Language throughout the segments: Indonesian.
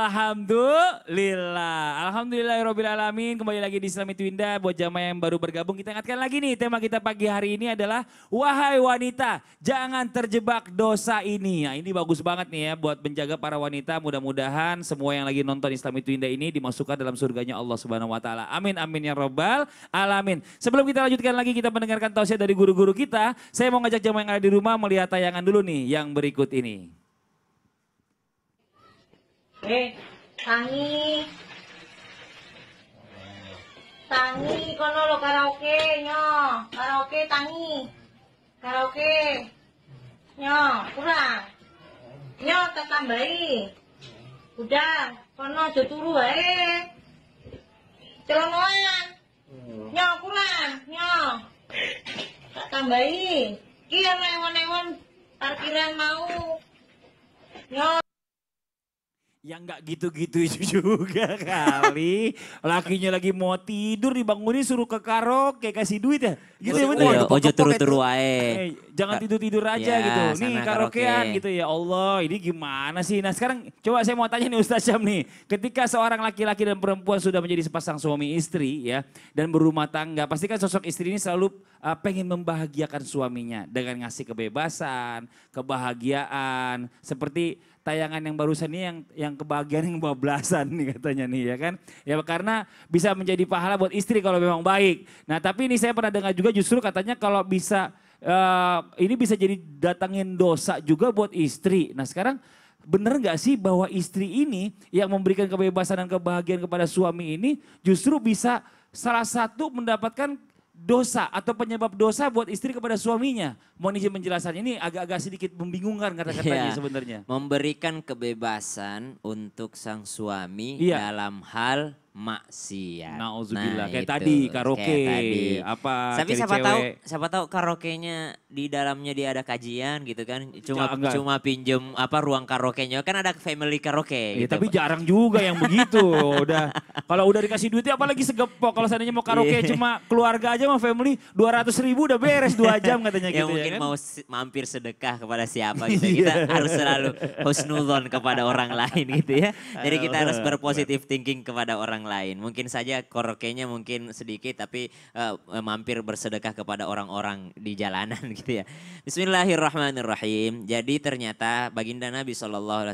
Alhamdulillah. Alhamdulillahirrabbilalamin. Kembali lagi di Islam Itu Indah. Buat jamaah yang baru bergabung, kita ingatkan lagi nih. Tema kita pagi hari ini adalah wahai wanita, jangan terjebak dosa ini. Nah, ini bagus banget nih ya buat menjaga para wanita. Mudah-mudahan semua yang lagi nonton Islam Itu Indah ini dimasukkan dalam surganya Allah Subhanahu wa taala. Amin amin ya rabbal alamin. Sebelum kita lanjutkan lagi, kita mendengarkan tausiah dari guru-guru kita. Saya mau ngajak jamaah yang ada di rumah melihat tayangan dulu nih yang berikut ini. Tangi. Tangi kono lo karaoke nyo. Karaoke tangi. Karaoke. Nyo, kurang. Nyo tak tambahi. Udah, kono aja turu wae. Celonoan. Nyo kurang, nyo. Tak tambahi. Ki ana ewon-ewon parkiran mau. Nyo. Yang nggak gitu-gitu juga kali. Lakinya lagi mau tidur dibangunin suruh ke karaoke kasih duit ya. Gitu ya bener. Ojo turu-turu wae. Jangan tidur-tidur aja Ya, gitu. Nih sana karaokean karaoke. gitu ya Allah. Ini gimana sih? Nah sekarang coba saya mau tanya nih Ustaz Syam nih. Ketika seorang laki-laki dan perempuan sudah menjadi sepasang suami istri ya. Dan berumah tangga. Pasti kan sosok istri ini selalu pengen membahagiakan suaminya. Dengan ngasih kebebasan, kebahagiaan. Seperti tayangan yang barusan ini yang kebahagiaan yang bablasan nih katanya nih ya kan. Ya karena bisa menjadi pahala buat istri kalau memang baik. Nah tapi ini saya pernah dengar juga justru katanya kalau bisa ini bisa jadi datangin dosa juga buat istri. Nah sekarang bener nggak sih bahwa istri ini yang memberikan kebebasan dan kebahagiaan kepada suami ini justru bisa salah satu mendapatkan dosa atau penyebab dosa buat istri kepada suaminya. Mohon izin penjelasannya ini agak-agak sedikit membingungkan kata-katanya Iya. sebenarnya. Memberikan kebebasan untuk sang suami Iya. dalam hal maksiat. Nauzubillah. Kayak itu, tadi karaoke, kayak tadi. apa Tapi cari siapa tahu karaoke-nya di dalamnya dia ada kajian gitu kan. Enggak. Cuma pinjem apa ruang karaoke-nya kan ada family Ya, karaoke gitu. tapi jarang juga yang begitu. Kalau udah dikasih duitnya apalagi segepok. Kalau seandainya mau karaoke Iya. cuma keluarga aja sama family 200.000 udah beres 2 jam katanya Ya gitu mungkin ya kan. mau mampir sedekah kepada siapa gitu. Kita harus selalu husnuzon kepada orang lain gitu ya. Jadi kita harus berpositif thinking kepada orang lain. Mungkin saja karaoke-nya mungkin sedikit tapi mampir bersedekah kepada orang-orang di jalanan gitu ya. Bismillahirrahmanirrahim. Jadi ternyata baginda Nabi SAW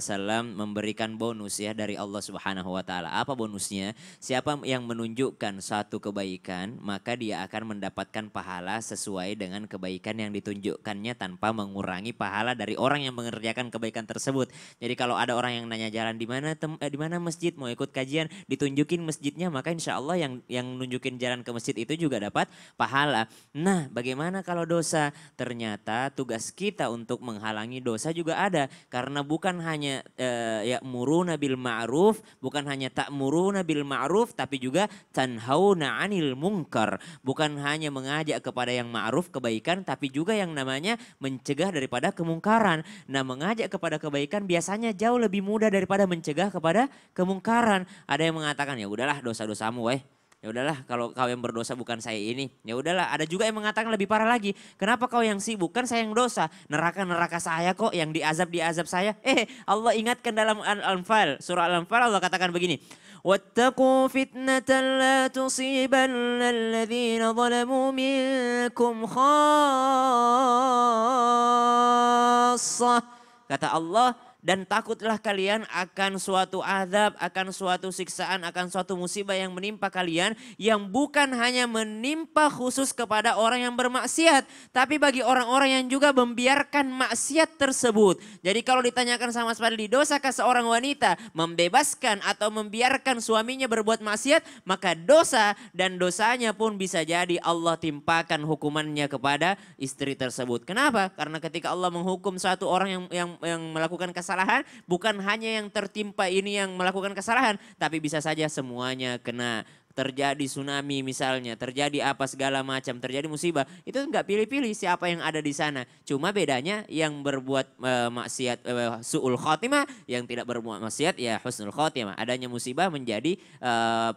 memberikan bonus ya dari Allah Subhanahu wa taala. Apa bonusnya? Siapa yang menunjukkan satu kebaikan, maka dia akan mendapatkan pahala sesuai dengan kebaikan yang ditunjukkannya tanpa mengurangi pahala dari orang yang mengerjakan kebaikan tersebut. Jadi kalau ada orang yang nanya jalan di mana masjid, mau ikut kajian, ditunjukin masjidnya, maka insya Allah yang nunjukin jalan ke masjid itu juga dapat pahala. Nah, bagaimana kalau dosa? Ternyata tugas kita untuk menghalangi dosa juga ada, karena bukan hanya ya'muruna bil ma'ruf, bukan hanya ta'muruna bil ma'ruf, tapi juga tanhauna 'anil munkar. Bukan hanya mengajak kepada yang ma'ruf kebaikan, tapi juga yang namanya mencegah daripada kemungkaran. Nah, mengajak kepada kebaikan biasanya jauh lebih mudah daripada mencegah kepada kemungkaran. Ada yang mengatakan ya udahlah dosa-dosamu weh. Ya udahlah kalau kau yang berdosa bukan saya ini. Ya udahlah, ada juga yang mengatakan lebih parah lagi. Kenapa kau yang sibuk? Kan saya yang dosa. Neraka saya kok, yang diazab saya. Allah ingatkan dalam Al-Anfal, surah Al-Anfal Allah katakan begini. واتقوا فتنة لا تصيبن الذين ظلموا منكم خاصة. Kata Allah, dan takutlah kalian akan suatu azab, akan suatu siksaan, akan suatu musibah yang menimpa kalian. Yang bukan hanya menimpa khusus kepada orang yang bermaksiat, tapi bagi orang-orang yang juga membiarkan maksiat tersebut. Jadi kalau ditanyakan sama Spadli, dosakah seorang wanita membebaskan atau membiarkan suaminya berbuat maksiat? Maka dosa, dan dosanya pun bisa jadi Allah timpakan hukumannya kepada istri tersebut. Kenapa? Karena ketika Allah menghukum satu orang yang melakukan kesalahan, bukan hanya yang tertimpa ini yang melakukan kesalahan, tapi bisa saja semuanya kena terjadi tsunami misalnya, terjadi apa segala macam, terjadi musibah, itu nggak pilih-pilih siapa yang ada di sana. Cuma bedanya yang berbuat maksiat su'ul khotimah, yang tidak berbuat maksiat ya husnul khotimah. Adanya musibah menjadi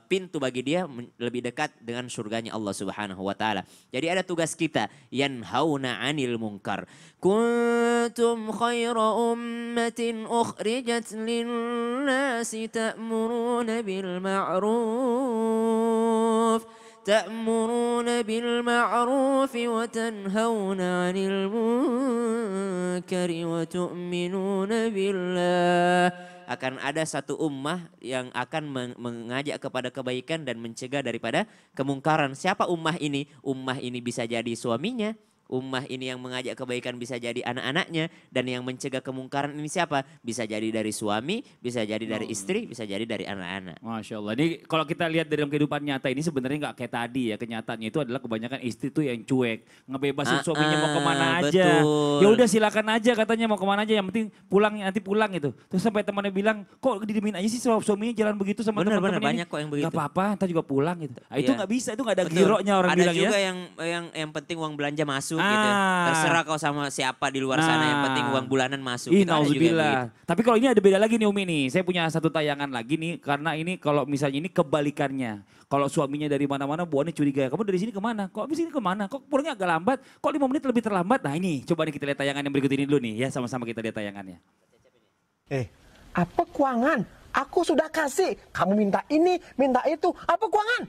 pintu bagi dia lebih dekat dengan surganya Allah Subhanahu wa taala. Jadi ada tugas kita, yanhauna 'anil munkar. Kuntum khaira ummatin ukhrijat lin-nasi ta'muruna bil ma'ruf wa tanhauna 'anil munkari wa tu'minuna billah. Akan ada satu ummah yang akan mengajak kepada kebaikan dan mencegah daripada kemungkaran. Siapa ummah ini? Ummah ini bisa jadi suaminya. Ummah ini yang mengajak kebaikan bisa jadi anak-anaknya. Dan yang mencegah kemungkaran ini siapa? Bisa jadi dari suami, bisa jadi dari istri, bisa jadi dari anak-anak. Masya Allah. Ini kalau kita lihat dalam kehidupan nyata ini sebenarnya nggak kayak tadi ya. Kenyataannya itu adalah kebanyakan istri tuh yang cuek. Ngebebasin suaminya mau kemana aja. Betul. Ya udah silakan aja katanya mau kemana aja. Yang penting pulang nanti pulang gitu. Terus sampai temannya bilang kok didimin aja sih suaminya jalan begitu sama teman-teman ini. Banyak kok yang begitu. Gak apa-apa ntar juga pulang gitu. Nah, itu Iya. nggak bisa, itu nggak ada Betul. gironya orang ada bilang ya. juga yang penting uang belanja masuk gitu. Terserah kau sama siapa di luar sana, yang penting uang bulanan masuk. Ih, Itu ada juga yang begitu. nauzubillah. Tapi kalau ini ada beda lagi nih Umi nih. Saya punya satu tayangan lagi nih. Karena ini kalau misalnya ini kebalikannya. Kalau suaminya dari mana-mana, buahnya curiga. Kamu dari sini kemana? Kok habis ini kemana? Kok pulangnya agak lambat? Kok 5 menit lebih terlambat? Nah ini, coba nih kita lihat tayangan yang berikut ini dulu nih ya. Sama-sama kita lihat tayangannya. Apa kuangan? Aku sudah kasih. Kamu minta ini, minta itu. Apa kuangan?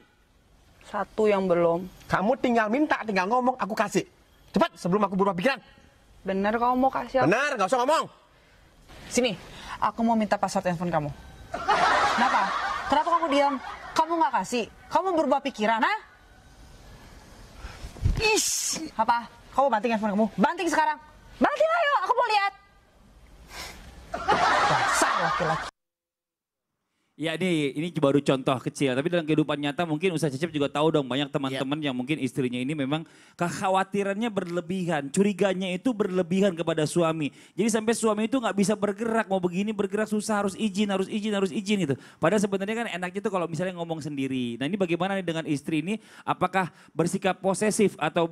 Satu yang belum. Kamu tinggal minta, tinggal ngomong, aku kasih. Cepat sebelum aku berubah pikiran. Bener kamu mau kasih apa? Benar, gak usah ngomong. Sini, aku mau minta password handphone kamu. Kenapa? Kenapa kamu diam? Kamu nggak kasih? Kamu berubah pikiran, ha? Ish! Apa? Kamu banting handphone kamu? Banting sekarang. Banting ayo, aku mau lihat. Dasar laki-laki. Ya ini baru contoh kecil, tapi dalam kehidupan nyata mungkin Ustaz Cecep juga tahu dong banyak teman-teman yang mungkin istrinya ini memang kekhawatirannya berlebihan, curiganya itu berlebihan kepada suami. Jadi sampai suami itu nggak bisa bergerak, mau begini bergerak susah, harus izin gitu. Padahal sebenarnya kan enaknya itu kalau misalnya ngomong sendiri. Nah ini bagaimana nih dengan istri ini, apakah bersikap posesif atau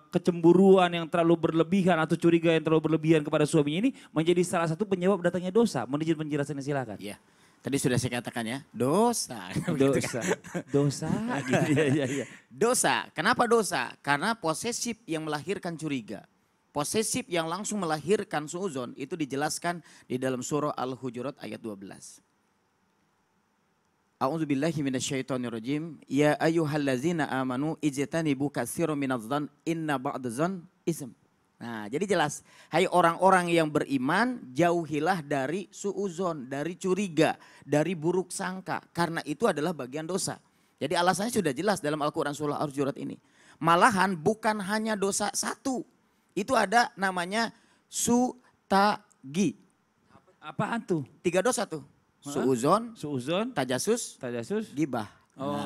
kecemburuan yang terlalu berlebihan atau curiga yang terlalu berlebihan kepada suaminya ini menjadi salah satu penyebab datangnya dosa? Mohon izin penjelasannya silakan. Iya. Tadi sudah saya katakan ya, dosa. Dosa gitu ya. Dosa, kenapa dosa? Karena posesif yang melahirkan curiga. Posesif yang langsung melahirkan suuzon itu dijelaskan di dalam surah Al-Hujurat ayat 12. A'udzubillahi minasyaitonirrajim. Ya ayyuhallazina amanu ijtanibu katsiran minadh-dhann inna ba'dadh-dhann ism. Nah, jadi jelas, hai orang-orang yang beriman, jauhilah dari suuzon, dari curiga, dari buruk sangka. Karena itu adalah bagian dosa. Jadi alasannya sudah jelas dalam Al-Quran surah Al-Hujurat ini. Malahan bukan hanya dosa satu. Itu ada namanya sutagi. Apaan tuh? 3 dosa tuh. Suuzon, Suuzon, tajasus, gibah. Oh,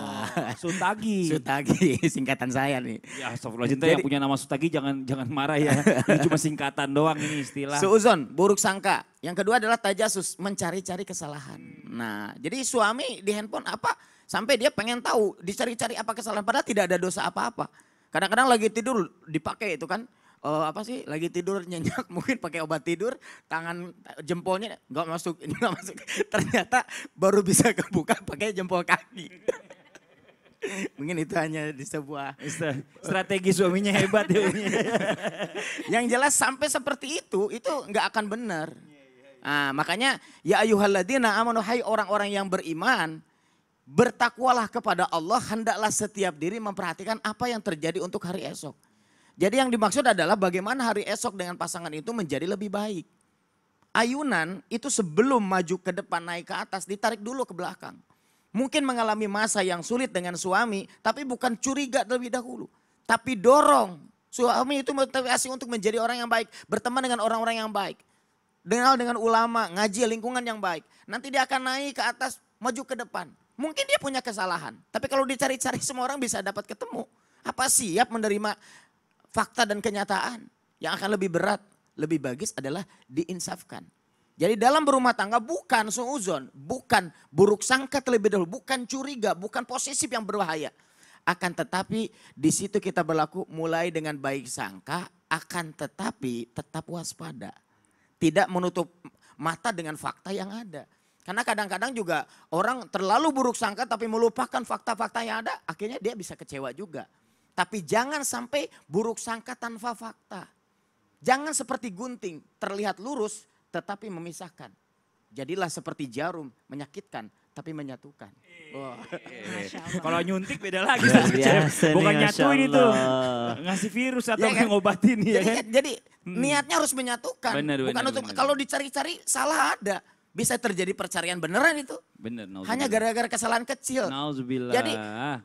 Sutagi. Sutagi, singkatan saya nih. Ya astagfirullahaladzim, yang punya nama Sutagi jangan marah ya. Ini cuma singkatan doang ini istilah. Suuzon, buruk sangka. Yang kedua adalah tajasus, mencari-cari kesalahan. Nah, jadi suami di handphone apa? Sampai dia pengen tahu, dicari-cari apa kesalahan. Padahal tidak ada dosa apa-apa. Kadang-kadang lagi tidur dipakai itu kan. Lagi tidur nyenyak, mungkin pakai obat tidur, tangan jempolnya nggak masuk, ini nggak masuk. Ternyata baru bisa kebuka pakai jempol kaki. Mungkin itu hanya di sebuah strategi suaminya hebat ya. Yang jelas sampai seperti itu nggak akan benar. Nah, makanya ya ayyuhalladzina amanu, hai orang-orang yang beriman, bertakwalah kepada Allah, hendaklah setiap diri memperhatikan apa yang terjadi untuk hari esok. Jadi yang dimaksud adalah bagaimana hari esok dengan pasangan itu menjadi lebih baik. Ayunan itu sebelum maju ke depan naik ke atas ditarik dulu ke belakang. Mungkin mengalami masa yang sulit dengan suami, tapi bukan curiga terlebih dahulu. Tapi dorong suami itu motivasi untuk menjadi orang yang baik, berteman dengan orang-orang yang baik. Dengan ulama, ngaji lingkungan yang baik. Nanti dia akan naik ke atas, maju ke depan. Mungkin dia punya kesalahan, tapi kalau dicari-cari semua orang bisa dapat ketemu. Apa siap menerima fakta dan kenyataan? Yang akan lebih berat, lebih bagus adalah diinsafkan. Jadi dalam berumah tangga bukan suuzon, bukan buruk sangka terlebih dahulu, bukan curiga, bukan posesif yang berbahaya. Akan tetapi di situ kita berlaku mulai dengan baik sangka, akan tetapi tetap waspada. Tidak menutup mata dengan fakta yang ada. Karena kadang-kadang juga orang terlalu buruk sangka tapi melupakan fakta-fakta yang ada, akhirnya dia bisa kecewa juga. Tapi jangan sampai buruk sangka tanpa fakta. Jangan seperti gunting, terlihat lurus tetapi memisahkan. Jadilah seperti jarum, menyakitkan tapi menyatukan. Wah. Kalau nyuntik beda lagi. Luar biasa nih, Bukan Masya nyatuin itu. Allah. Ngasih virus atau Ya kan? ngobatin ya kan. Jadi niatnya harus menyatukan. Benar, Bukan benar, untuk benar. kalau dicari-cari salah ada. Bisa terjadi perceraian beneran itu. Bener. Hanya gara-gara kesalahan kecil. Nauzubillah. Jadi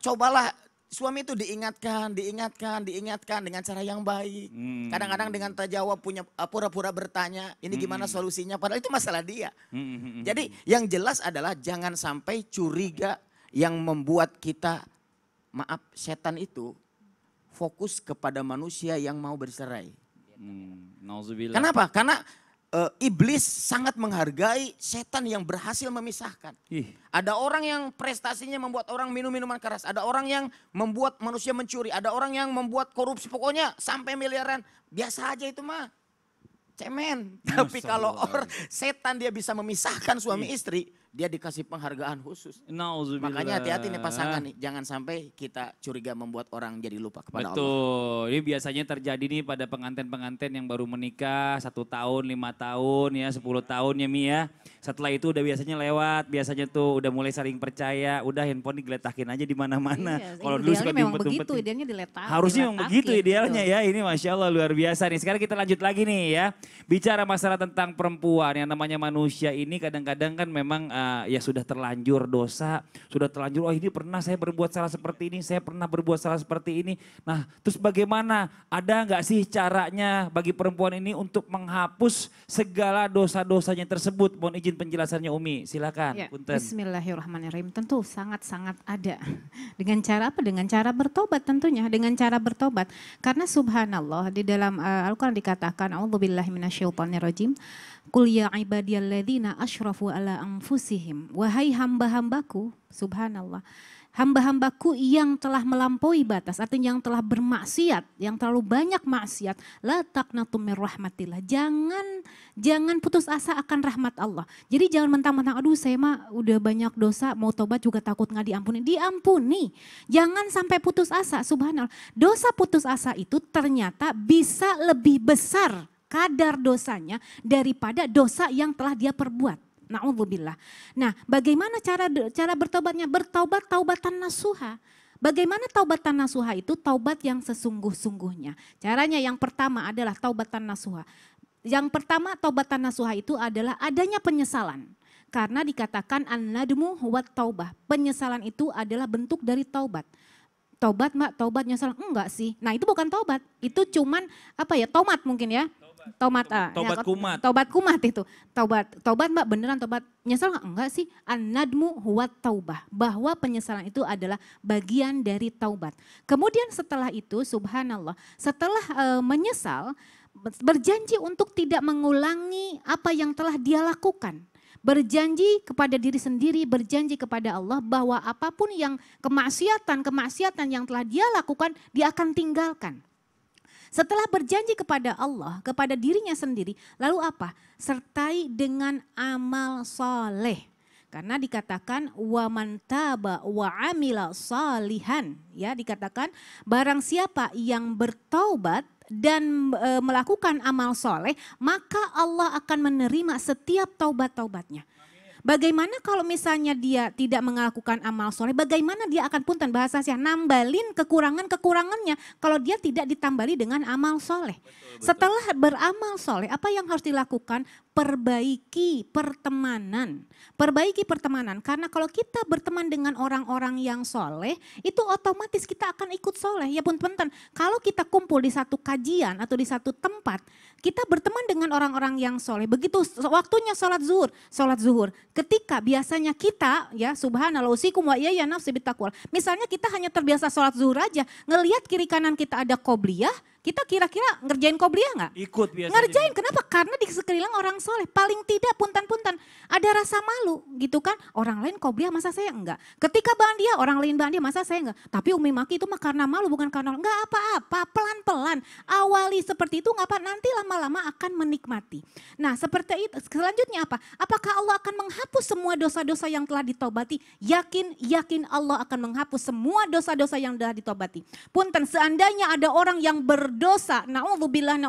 cobalah suami itu diingatkan dengan cara yang baik. Kadang-kadang dengan terjawab punya pura-pura bertanya, ini gimana solusinya? Padahal itu masalah dia. Jadi yang jelas adalah jangan sampai curiga yang membuat kita, maaf, setan itu fokus kepada manusia yang mau bercerai. Nauzubillah. Kenapa? Karena iblis sangat menghargai setan yang berhasil memisahkan. Ih. Ada orang yang prestasinya membuat orang minum minuman keras. Ada orang yang membuat manusia mencuri. Ada orang yang membuat korupsi. Pokoknya sampai miliaran. Biasa aja itu mah. Cemen. Tapi kalau setan dia bisa memisahkan suami istri. Dia dikasih penghargaan khusus. Nauzubillah. Makanya hati-hati nih pasangan nih. Jangan sampai kita curiga membuat orang jadi lupa kepada Allah. Betul, ini biasanya terjadi nih pada pengantin-pengantin yang baru menikah 1 tahun, 5 tahun ya, 10 tahun ya Mi ya. Setelah itu udah biasanya lewat, biasanya tuh udah mulai saling percaya, udah handphone digeletakin aja di mana-mana. Iya, Kalau dulu suka idealnya memang diumpet-umpetin. begitu, idealnya diletak. Harusnya memang begitu diletakin, idealnya betul. ya, ini Masya Allah luar biasa nih. Sekarang kita lanjut lagi nih ya, bicara masalah tentang perempuan yang namanya manusia ini kadang-kadang kan memang ya sudah terlanjur dosa, sudah terlanjur, oh ini pernah saya berbuat salah seperti ini, saya pernah berbuat salah seperti ini. Nah terus bagaimana, ada nggak sih caranya bagi perempuan ini untuk menghapus segala dosa-dosanya tersebut? Mohon izin penjelasannya Umi, silakan. Ya, Punten. Bismillahirrahmanirrahim. Tentu sangat-sangat ada. Dengan cara apa? Dengan cara bertobat tentunya. Dengan cara bertobat. Karena subhanallah di dalam Al-Quran dikatakan, A'udzubillahi minasyaitonirrajim. Qul ya ibadiyalladzina asyrafu ala anfusihim. Wahai hamba-hambaku, subhanallah. Hamba-hambaku yang telah melampaui batas, artinya yang telah bermaksiat, yang terlalu banyak maksiat, la taqnatu mir rahmatillah. Jangan putus asa akan rahmat Allah. Jadi jangan mentang-mentang, aduh saya mah udah banyak dosa, mau tobat juga takut nggak diampuni. Diampuni. Jangan sampai putus asa, subhanallah. Dosa putus asa itu ternyata bisa lebih besar kadar dosanya daripada dosa yang telah dia perbuat. Na'udzubillah. Nah, bagaimana cara bertobatnya? Bertaubat taubatan nasuha. Bagaimana taubatan nasuha itu? Taubat yang sesungguh-sungguhnya. Caranya yang pertama adalah taubatan nasuha. Yang pertama taubatan nasuha itu adalah adanya penyesalan. Karena dikatakan an-nadmu huwat taubah. Penyesalan itu adalah bentuk dari taubat. Taubat Mbak, taubat nyesal. Enggak sih. Nah itu bukan taubat. Itu cuman apa ya, tomat mungkin ya. Tobat kumat. Tobat kumat itu. Tobat Mbak beneran tobat. Nyesal enggak sih? An-nadmu huwat taubah. Bahwa penyesalan itu adalah bagian dari taubat. Kemudian setelah itu subhanallah. Setelah menyesal, berjanji untuk tidak mengulangi apa yang telah dia lakukan. Berjanji kepada diri sendiri, berjanji kepada Allah bahwa apapun yang kemaksiatan yang telah dia lakukan, dia akan tinggalkan. Setelah berjanji kepada Allah, kepada dirinya sendiri, lalu apa? Sertai dengan amal soleh. Karena dikatakan wa man taba wa amila salihan, ya dikatakan barang siapa yang bertaubat dan melakukan amal soleh, maka Allah akan menerima setiap taubat-taubatnya. Bagaimana kalau misalnya dia tidak melakukan amal soleh, bagaimana dia akan punten bahasa saya nambalin kekurangannya kalau dia tidak ditambali dengan amal soleh. Setelah beramal soleh, apa yang harus dilakukan? Perbaiki pertemanan. Perbaiki pertemanan, karena kalau kita berteman dengan orang-orang yang soleh, itu otomatis kita akan ikut soleh. Ya punten, kalau kita kumpul di satu kajian atau di satu tempat, kita berteman dengan orang-orang yang soleh. Begitu waktunya sholat zuhur. Ketika biasanya kita, ya subhanallah, usikum wa iya nafsi bitaqwa. Misalnya kita hanya terbiasa sholat zuhur aja, ngelihat kiri kanan kita ada qobliyah, Kita kira-kira ngerjain qobliyah nggak? Ikut biasanya. Ngerjain, kenapa? Karena di sekeliling orang soleh. Paling tidak puntan-puntan. Ada rasa malu gitu kan. Orang lain qobliyah masa saya enggak. Ketika Ba'diyah, orang lain Ba'diyah masa saya enggak. Tapi Umi Maki itu mah karena malu bukan karena enggak apa-apa. Pelan-pelan. Awali seperti itu enggak apa, nanti lama-lama akan menikmati. Nah seperti itu. Selanjutnya apa? Apakah Allah akan menghapus semua dosa-dosa yang telah ditaubati? Yakin Allah akan menghapus semua dosa-dosa yang telah ditobati. Punten, seandainya ada orang yang berdosa, na'udzubillah,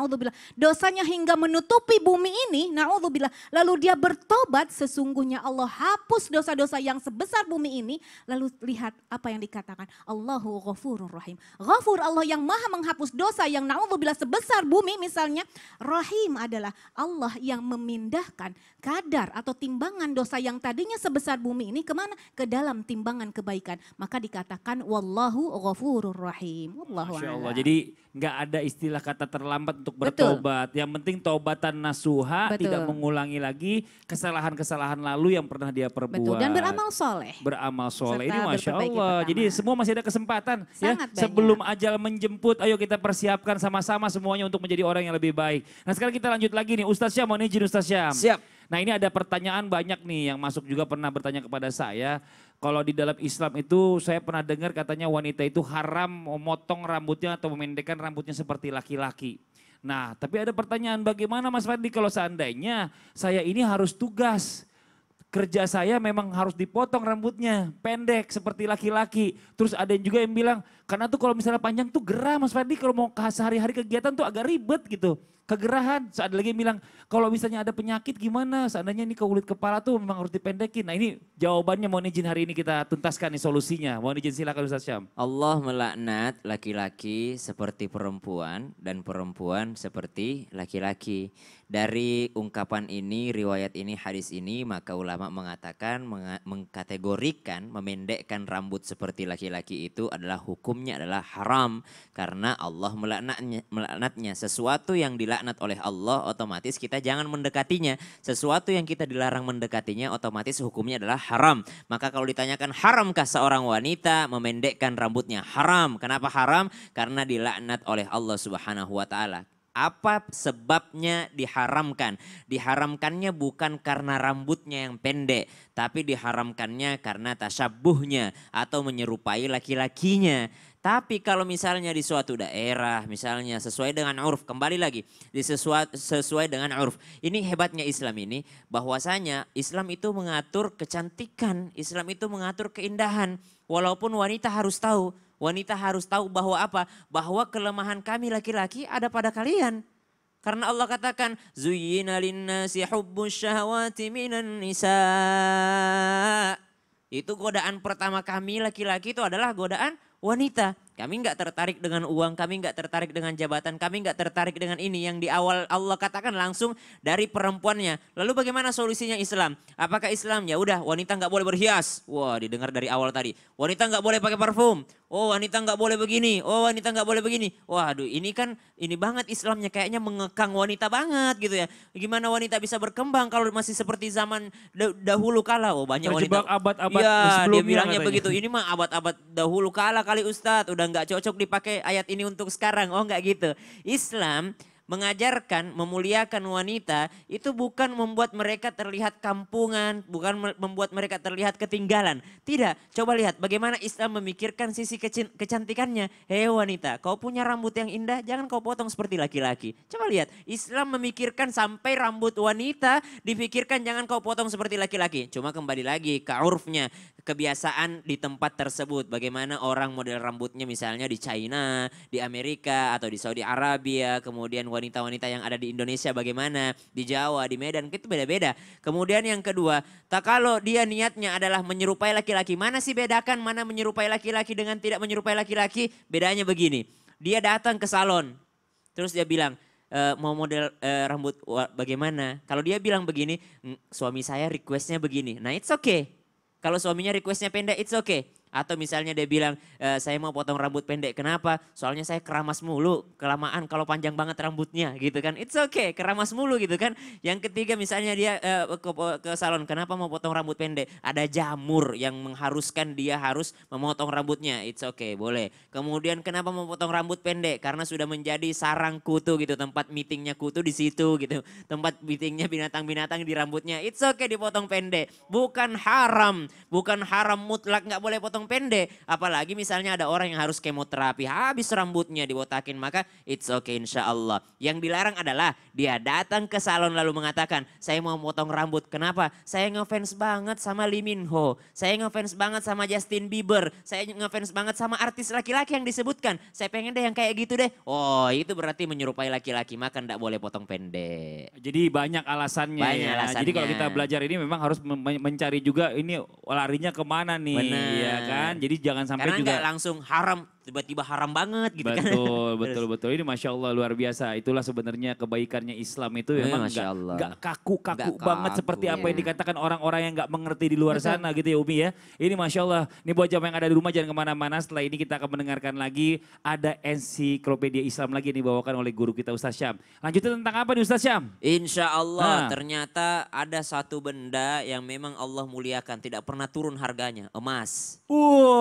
dosanya hingga menutupi bumi ini, na'udzubillah, lalu dia bertobat, sesungguhnya Allah hapus dosa-dosa yang sebesar bumi ini. Lalu lihat apa yang dikatakan, Allahu ghafurur rahim. Ghafur, Allah yang maha menghapus dosa yang na'udzubillah sebesar bumi misalnya. Rahim adalah Allah yang memindahkan kadar atau timbangan dosa yang tadinya sebesar bumi ini kemana? Ke dalam timbangan kebaikan. Maka dikatakan wallahu ghafurur rahim. Wallahu Masya Allah. a'lam. Jadi nggak ada istilah kata terlambat untuk bertobat. Yang penting taubatan nasuha, Betul. tidak mengulangi lagi kesalahan-kesalahan lalu yang pernah dia perbuat. Betul, dan beramal soleh. Beramal soleh. Ini Serta Masya berperbaiki Allah. pertama. Jadi semua masih ada kesempatan. Sangat banyak. Sebelum ajal menjemput, ayo kita persiapkan sama-sama semuanya untuk menjadi orang yang lebih baik. Nah sekarang kita lanjut lagi nih. Ustaz Syam, mohon izin Ustaz Syam. Siap. Nah ini ada pertanyaan banyak nih yang masuk juga pernah bertanya kepada saya. Kalau di dalam Islam itu saya pernah dengar katanya wanita itu haram memotong rambutnya atau memendekkan rambutnya seperti laki-laki. Nah tapi ada pertanyaan, bagaimana Mas Fadli kalau seandainya saya ini harus tugas. Kerja saya memang harus dipotong rambutnya, pendek seperti laki-laki. Terus ada juga yang bilang, karena tuh kalau misalnya panjang tuh gerah Mas Fadli, kalau mau sehari-hari kegiatan tuh agak ribet gitu. Kegerahan, ada lagi yang bilang, kalau misalnya ada penyakit gimana, seandainya ini kulit kepala tuh memang harus dipendekin. Nah ini jawabannya, mohon izin hari ini kita tuntaskan nih solusinya. Mohon izin silakan Ustaz Syam. Allah melaknat laki-laki seperti perempuan dan perempuan seperti laki-laki. Dari ungkapan ini, riwayat ini, hadis ini, maka ulama mengatakan, mengkategorikan, memendekkan rambut seperti laki-laki itu adalah hukumnya adalah haram. Karena Allah melaknatnya. Sesuatu yang dilaknat oleh Allah otomatis kita jangan mendekatinya. Sesuatu yang kita dilarang mendekatinya otomatis hukumnya adalah haram. Maka kalau ditanyakan haramkah seorang wanita memendekkan rambutnya? Haram. Kenapa haram? Karena dilaknat oleh Allah Subhanahu wa taala. Apa sebabnya diharamkan? Diharamkannya bukan karena rambutnya yang pendek, tapi diharamkannya karena tasyabuhnya atau menyerupai laki-lakinya. Tapi kalau misalnya di suatu daerah, misalnya sesuai dengan urf, kembali lagi, sesuai dengan urf. Ini hebatnya Islam ini, bahwasanya Islam itu mengatur kecantikan, Islam itu mengatur keindahan. Walaupun wanita harus tahu. Wanita harus tahu bahwa apa? Bahwa kelemahan kami laki-laki ada pada kalian. Karena Allah katakan, Zuyyina linnasi hubbus syahawati minan nisa. Itu godaan pertama kami laki-laki itu adalah godaan wanita. Kami nggak tertarik dengan uang, kami nggak tertarik dengan jabatan, kami nggak tertarik dengan ini. Yang di awal Allah katakan langsung dari perempuannya. Lalu bagaimana solusinya Islam? Apakah Islam? Ya udah, wanita nggak boleh berhias. Wah, didengar dari awal tadi. Wanita nggak boleh pakai parfum. Oh, wanita nggak boleh begini. Oh, wanita nggak boleh begini. Waduh, ini kan ini banget Islamnya, kayaknya mengekang wanita banget gitu ya. Gimana wanita bisa berkembang kalau masih seperti zaman dahulu kala? Oh, banyak Terjebak wanita. abad-abad Ya, sebelumnya dia bilangnya katanya. begitu. Ini mah abad-abad dahulu kala kali Ustadz. Udah nggak cocok dipakai ayat ini untuk sekarang. Oh nggak gitu. Islam mengajarkan, memuliakan wanita itu bukan membuat mereka terlihat kampungan, bukan membuat mereka terlihat ketinggalan. Tidak, coba lihat bagaimana Islam memikirkan sisi kecantikannya. Hei wanita, kau punya rambut yang indah, jangan kau potong seperti laki-laki. Coba lihat, Islam memikirkan sampai rambut wanita dipikirkan jangan kau potong seperti laki-laki. Cuma kembali lagi ke urfnya, kebiasaan di tempat tersebut. Bagaimana orang model rambutnya misalnya di China, di Amerika atau di Saudi Arabia, kemudian wanita-wanita yang ada di Indonesia bagaimana, di Jawa, di Medan, itu beda-beda. Kemudian yang kedua, tak kalau dia niatnya adalah menyerupai laki-laki, mana sih bedakan mana menyerupai laki-laki dengan tidak menyerupai laki-laki? Bedanya begini, dia datang ke salon, terus dia bilang, mau model rambut bagaimana? Kalau dia bilang begini, suami saya requestnya begini, nah it's okay. Kalau suaminya requestnya pendek, it's okay. Atau misalnya dia bilang, saya mau potong rambut pendek. Kenapa? Soalnya saya keramas mulu, kelamaan kalau panjang banget rambutnya gitu kan. It's okay, keramas mulu gitu kan. Yang ketiga misalnya dia ke salon, kenapa mau potong rambut pendek? Ada jamur yang mengharuskan dia harus memotong rambutnya. It's okay, boleh. Kemudian kenapa mau potong rambut pendek? Karena sudah menjadi sarang kutu gitu, tempat meetingnya kutu di situ gitu. Tempat meetingnya binatang-binatang di rambutnya. It's okay dipotong pendek. Bukan haram mutlak nggak boleh potong pendek. Apalagi misalnya ada orang yang harus kemoterapi, habis rambutnya dibotakin, maka it's okay insya Allah. Yang dilarang adalah dia datang ke salon lalu mengatakan, saya mau potong rambut. Kenapa? Saya ngefans banget sama Lee Min Ho. Saya ngefans banget sama Justin Bieber. Saya ngefans banget sama artis laki-laki yang disebutkan. Saya pengen deh yang kayak gitu deh. Oh, itu berarti menyerupai laki-laki, maka nggak boleh potong pendek. Jadi banyak alasannya Banyak ya. alasannya. Jadi kalau kita belajar ini memang harus mencari juga ini larinya kemana nih. Benar. Ya kan? Jadi jangan sampai Karena juga. nggak langsung haram, tiba-tiba haram banget gitu kan. Betul. Ini Masya Allah luar biasa. Itulah sebenarnya kebaikannya Islam itu memang Masya Allah. nggak kaku-kaku Nggak banget kaku. seperti apa yang dikatakan orang-orang yang nggak mengerti di luar sana gitu ya Umi ya. Ini Masya Allah. Ini buat jamaah yang ada di rumah jangan kemana-mana. Setelah ini kita akan mendengarkan lagi ada ensiklopedia Islam lagi yang dibawakan oleh guru kita Ustaz Syam. Lanjutnya tentang apa nih Ustaz Syam? Insya Allah Nah. ternyata ada satu benda yang memang Allah muliakan, tidak pernah turun harganya, emas.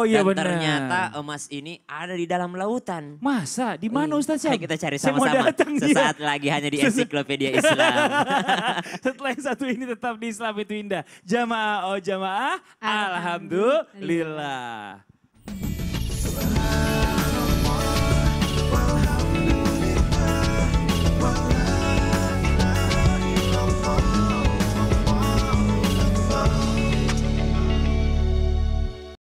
Iya Dan benar. ternyata emas ini ada di dalam lautan. Masa? Di mana Ustaz Syam? Ayo kita cari Saya mau sama-sama. datang, iya. Sesaat lagi hanya di ensiklopedia Islam. Setelah yang satu ini tetap di Islam itu indah. Jamaah, oh jamaah, alhamdulillah.